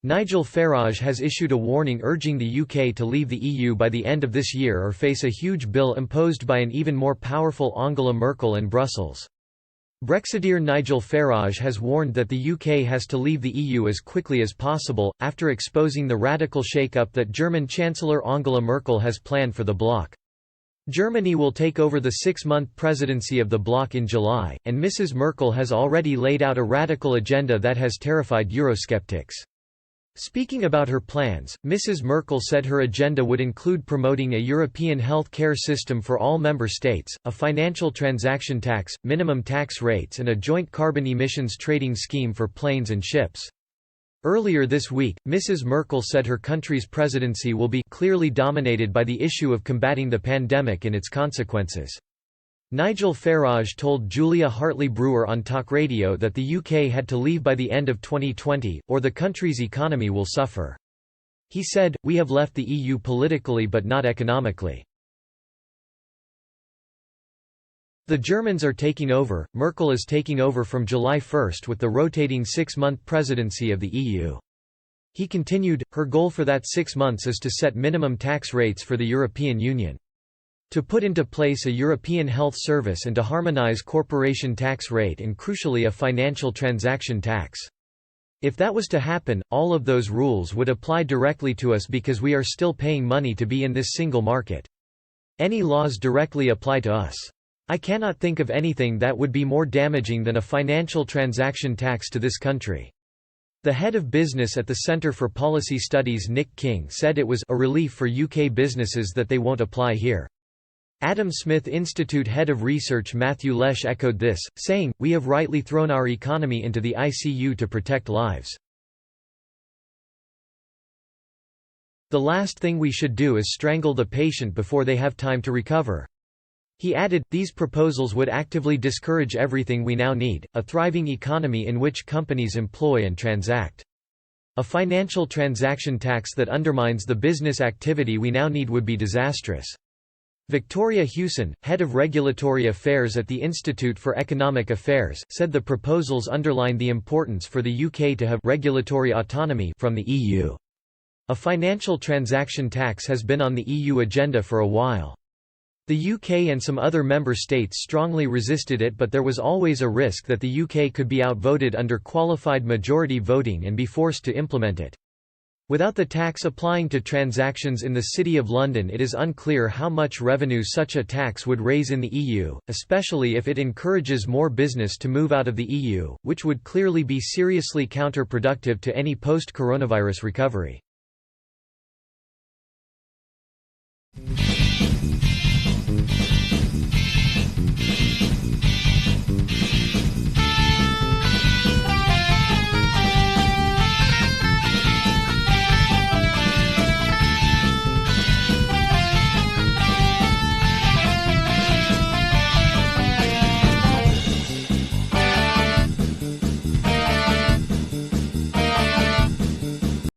Nigel Farage has issued a warning urging the UK to leave the EU by the end of this year or face a huge bill imposed by an even more powerful Angela Merkel and Brussels. Brexiteer Nigel Farage has warned that the UK has to leave the EU as quickly as possible, after exposing the radical shake-up that German Chancellor Angela Merkel has planned for the bloc. Germany will take over the 6-month presidency of the bloc in July, and Mrs. Merkel has already laid out a radical agenda that has terrified Eurosceptics. Speaking about her plans, Mrs. Merkel said her agenda would include promoting a European health care system for all member states, a financial transaction tax, minimum tax rates and a joint carbon emissions trading scheme for planes and ships. Earlier this week, Mrs. Merkel said her country's presidency will be clearly dominated by the issue of combating the pandemic and its consequences. Nigel Farage told Julia Hartley-Brewer on talk radio that the UK had to leave by the end of 2020, or the country's economy will suffer. He said, "We have left the EU politically but not economically. The Germans are taking over, Merkel is taking over from July 1 with the rotating 6-month presidency of the EU." He continued, "Her goal for that 6 months is to set minimum tax rates for the European Union. To put into place a European health service and to harmonise corporation tax rate and crucially a financial transaction tax. If that was to happen, all of those rules would apply directly to us because we are still paying money to be in this single market. Any laws directly apply to us. I cannot think of anything that would be more damaging than a financial transaction tax to this country." The head of business at the Centre for Policy Studies Nick King said it was a relief for UK businesses that they won't apply here. Adam Smith Institute head of research Matthew Lesh echoed this, saying, "We have rightly thrown our economy into the ICU to protect lives. The last thing we should do is strangle the patient before they have time to recover." He added, "These proposals would actively discourage everything we now need, a thriving economy in which companies employ and transact. A financial transaction tax that undermines the business activity we now need would be disastrous." Victoria Hewson, head of regulatory affairs at the Institute for Economic Affairs, said the proposals underline the importance for the UK to have regulatory autonomy from the EU. A financial transaction tax has been on the EU agenda for a while. The UK and some other member states strongly resisted it, but there was always a risk that the UK could be outvoted under qualified majority voting and be forced to implement it. Without the tax applying to transactions in the City of London, it is unclear how much revenue such a tax would raise in the EU, especially if it encourages more business to move out of the EU, which would clearly be seriously counterproductive to any post-coronavirus recovery.